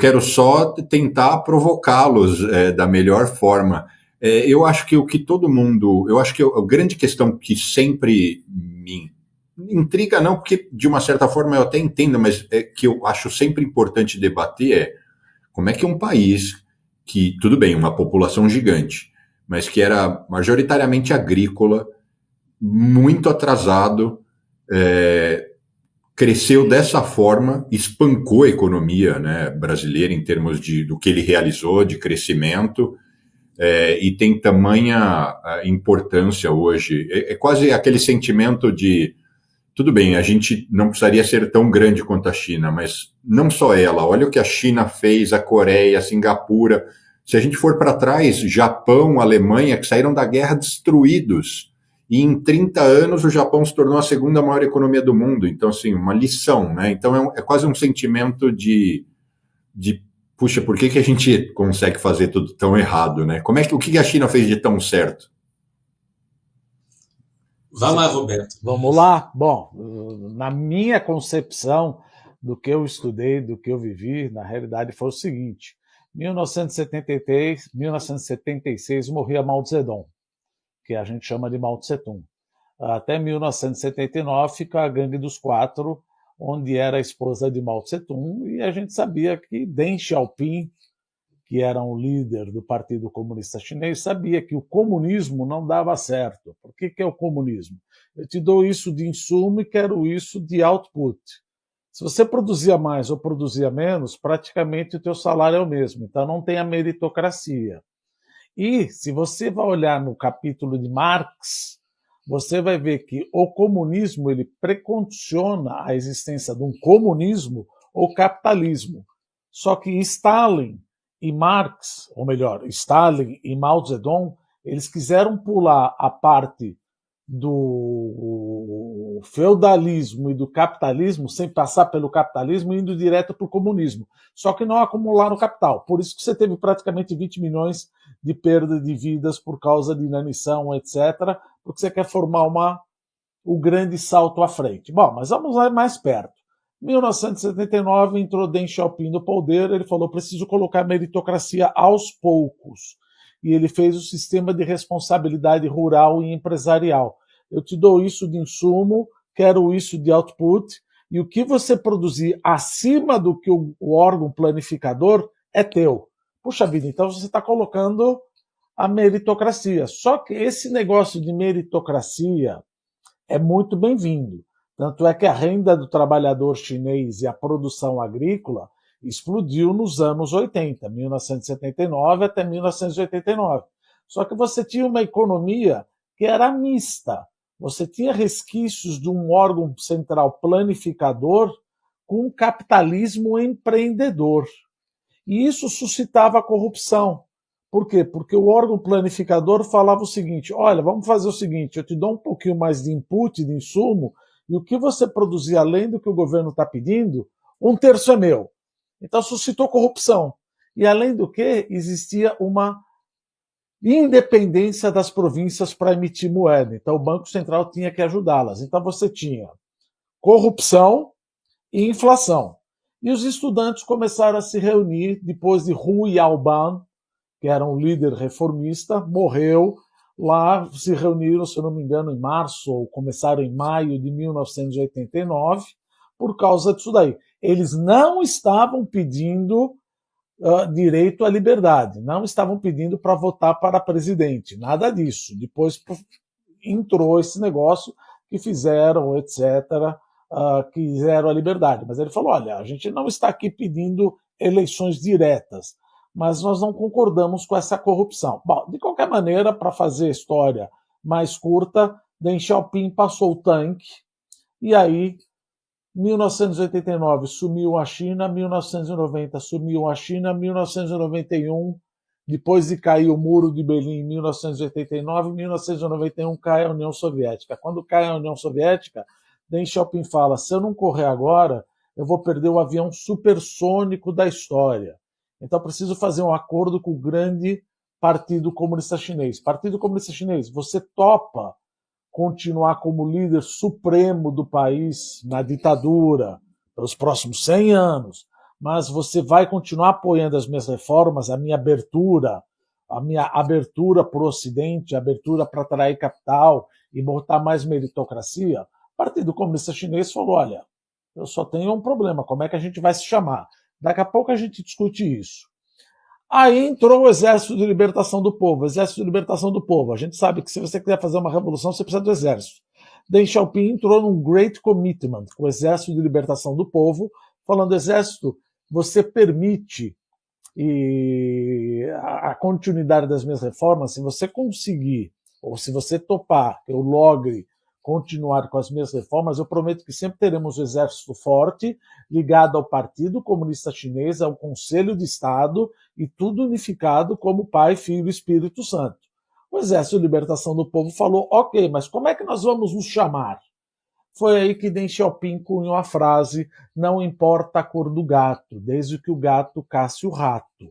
quero só tentar provocá-los da melhor forma. Eu acho que o que todo mundo. Eu acho que a grande questão que sempre me intriga, não, porque de uma certa forma eu até entendo, mas é que eu acho sempre importante debater como é que um país que, tudo bem, uma população gigante, mas que era majoritariamente agrícola, muito atrasado, é, cresceu dessa forma, espancou a economia, né, brasileira em termos do que ele realizou de crescimento, e tem tamanha importância hoje. É quase aquele sentimento de tudo bem, a gente não precisaria ser tão grande quanto a China, mas não só ela. Olha o que a China fez, a Coreia, a Singapura. Se a gente for para trás, Japão, Alemanha, que saíram da guerra destruídos. E em 30 anos o Japão se tornou a segunda maior economia do mundo. Então, assim, uma lição, né? Então é quase um sentimento de puxa, por que a gente consegue fazer tudo tão errado, né? O que a China fez de tão certo? Vai lá, Roberto. Vamos lá? Bom, na minha concepção do que eu estudei, do que eu vivi, na realidade foi o seguinte: 1973, 1976 morria Mao Zedong, que a gente chama de Mao Tse Tung. Até 1979 fica a Gangue dos Quatro, onde era a esposa de Mao Tse Tung, e a gente sabia que Deng Xiaoping, que era um líder do Partido Comunista Chinês, sabia que o comunismo não dava certo. Por que é o comunismo? Eu te dou isso de insumo e quero isso de output. Se você produzia mais ou produzia menos, praticamente o teu salário é o mesmo. Então não tem a meritocracia. E se você vai olhar no capítulo de Marx, você vai ver que o comunismo ele precondiciona a existência de um comunismo ou capitalismo. Só que Stalin e Marx, ou melhor, Stalin e Mao Zedong, eles quiseram pular a parte do feudalismo e do capitalismo sem passar pelo capitalismo, indo direto para o comunismo. Só que não acumularam capital. Por isso que você teve praticamente 20 milhões de perda de vidas por causa de inanição, etc., porque você quer formar o grande salto à frente. Bom, mas vamos lá mais perto. 1979 entrou Deng Xiaoping no poder, ele falou, preciso colocar a meritocracia aos poucos. E ele fez o sistema de responsabilidade rural e empresarial. Eu te dou isso de insumo, quero isso de output, e o que você produzir acima do que o órgão planificador é teu. Puxa vida, então você está colocando a meritocracia. Só que esse negócio de meritocracia é muito bem-vindo. Tanto é que a renda do trabalhador chinês e a produção agrícola explodiu nos anos 80, 1979 até 1989. Só que você tinha uma economia que era mista. Você tinha resquícios de um órgão central planificador com um capitalismo empreendedor. E isso suscitava a corrupção. Por quê? Porque o órgão planificador falava o seguinte, olha, vamos fazer o seguinte, eu te dou um pouquinho mais de input, de insumo, e o que você produzir além do que o governo está pedindo, 1/3 é meu. Então suscitou corrupção. E além do que, existia uma independência das províncias para emitir moeda. Então o Banco Central tinha que ajudá-las. Então você tinha corrupção e inflação. E os estudantes começaram a se reunir depois de Hu Yaoban, que era um líder reformista, morreu. Lá se reuniram, se eu não me engano, em março, ou começaram em maio de 1989, por causa disso daí. Eles não estavam pedindo direito à liberdade, não estavam pedindo para votar para presidente, nada disso. Depois entrou esse negócio que fizeram, etc., quiseram a liberdade. Mas ele falou, olha, a gente não está aqui pedindo eleições diretas, mas nós não concordamos com essa corrupção. Bom, de qualquer maneira, para fazer a história mais curta, Deng Xiaoping passou o tanque, e aí, 1989 sumiu a China, 1990 sumiu a China, 1991, depois de cair o Muro de Berlim em 1989, 1991 cai a União Soviética. Quando cai a União Soviética, Deng Xiaoping fala, se eu não correr agora, eu vou perder o avião supersônico da história. Então preciso fazer um acordo com o grande Partido Comunista Chinês. Partido Comunista Chinês, você topa continuar como líder supremo do país na ditadura pelos próximos 100 anos, mas você vai continuar apoiando as minhas reformas, a minha abertura para o Ocidente, a abertura para atrair capital e botar mais meritocracia? O Partido Comunista Chinês falou, olha, eu só tenho um problema, como é que a gente vai se chamar? Daqui a pouco a gente discute isso. Aí entrou o Exército de Libertação do Povo. Exército de Libertação do Povo. A gente sabe que se você quiser fazer uma revolução, você precisa do Exército. Deng Xiaoping entrou num Great Commitment com o Exército de Libertação do Povo, falando, Exército, você permite a continuidade das minhas reformas, se você conseguir, ou se você topar, que eu logre continuar com as minhas reformas, eu prometo que sempre teremos um exército forte, ligado ao Partido Comunista Chinês, ao Conselho de Estado, e tudo unificado como Pai, Filho e Espírito Santo. O Exército de Libertação do Povo falou, ok, mas como é que nós vamos nos chamar? Foi aí que Deng Xiaoping cunhou a frase, não importa a cor do gato, desde que o gato casse o rato.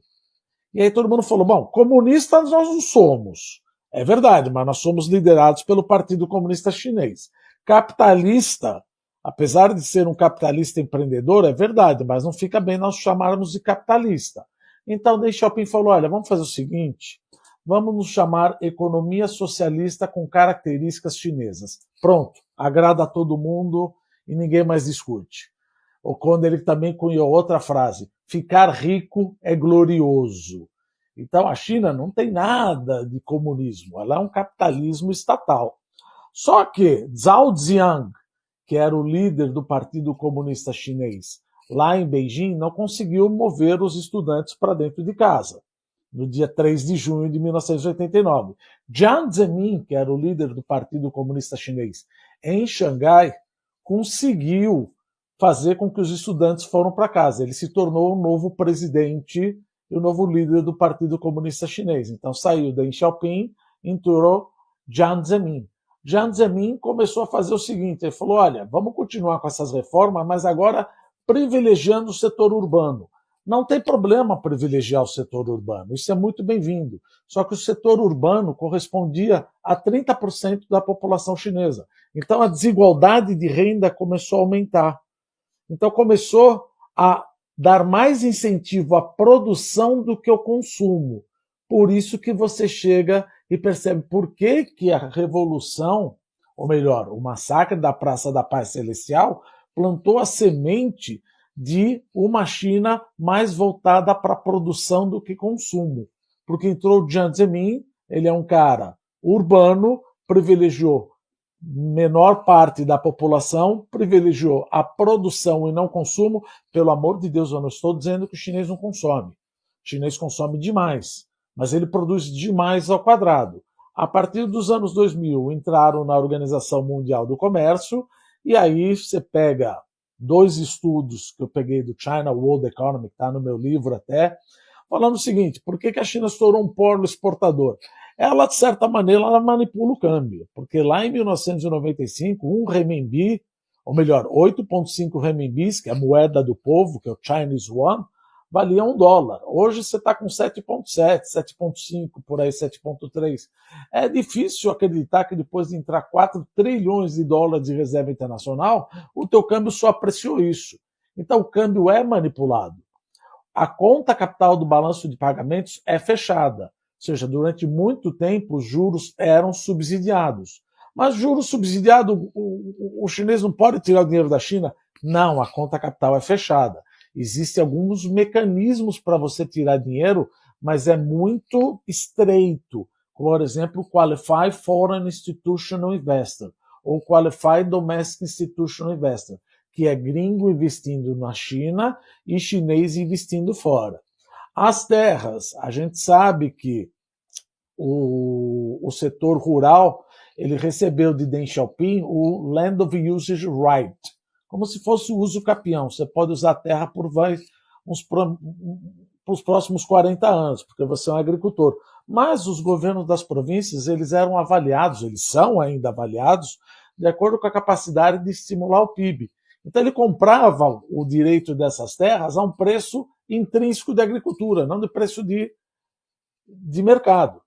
E aí todo mundo falou, bom, comunistas nós não somos. É verdade, mas nós somos liderados pelo Partido Comunista Chinês. Capitalista, apesar de ser um capitalista empreendedor, é verdade, mas não fica bem nós chamarmos de capitalista. Então Deng Xiaoping falou, olha, vamos fazer o seguinte, vamos nos chamar economia socialista com características chinesas. Pronto, agrada a todo mundo e ninguém mais discute. Ou quando ele também cunhou outra frase, ficar rico é glorioso. Então a China não tem nada de comunismo, ela é um capitalismo estatal. Só que Zhao Ziyang, que era o líder do Partido Comunista Chinês, lá em Beijing, não conseguiu mover os estudantes para dentro de casa, no dia 3 de junho de 1989. Jiang Zemin, que era o líder do Partido Comunista Chinês, em Xangai, conseguiu fazer com que os estudantes foram para casa. Ele se tornou o novo presidente e o novo líder do Partido Comunista Chinês. Então saiu Deng Xiaoping, entrou Jiang Zemin. Jiang Zemin começou a fazer o seguinte, ele falou, olha, vamos continuar com essas reformas, mas agora privilegiando o setor urbano. Não tem problema privilegiar o setor urbano, isso é muito bem-vindo. Só que o setor urbano correspondia a 30% da população chinesa. Então a desigualdade de renda começou a aumentar. Então começou a dar mais incentivo à produção do que ao consumo. Por isso que você chega e percebe por que a revolução, ou melhor, o massacre da Praça da Paz Celestial, plantou a semente de uma China mais voltada para a produção do que consumo. Porque entrou o Jiang Zemin, ele é um cara urbano, privilegiou menor parte da população, privilegiou a produção e não consumo. Pelo amor de Deus, eu não estou dizendo que o chinês não consome. O chinês consome demais, mas ele produz demais ao quadrado. A partir dos anos 2000, entraram na Organização Mundial do Comércio, e aí você pega 2 estudos que eu peguei do China World Economy, que está no meu livro até, falando o seguinte, por que a China se tornou um polo exportador? Ela, de certa maneira, ela manipula o câmbio, porque lá em 1995, um renminbi, ou melhor, 8,5 renminbis, que é a moeda do povo, que é o Chinese Yuan, valia $1. Hoje você está com 7,7, 7,5, por aí 7,3. É difícil acreditar que depois de entrar 4 trilhões de dólares de reserva internacional, o teu câmbio só apreciou isso. Então o câmbio é manipulado. A conta capital do balanço de pagamentos é fechada. Ou seja, durante muito tempo os juros eram subsidiados. Mas juros subsidiados, o chinês não pode tirar o dinheiro da China? Não, a conta capital é fechada. Existem alguns mecanismos para você tirar dinheiro, mas é muito estreito. Por exemplo, Qualified Foreign Institutional Investor ou Qualified Domestic Institutional Investor, que é gringo investindo na China e chinês investindo fora. As terras, a gente sabe que o setor rural ele recebeu de Deng Xiaoping o Land of Usage Right, como se fosse o uso capião. Você pode usar a terra por os próximos 40 anos, porque você é um agricultor. Mas os governos das províncias, eles eram avaliados, eles são ainda avaliados, de acordo com a capacidade de estimular o PIB. Então ele comprava o direito dessas terras a um preço intrínseco de agricultura, não de preço de mercado.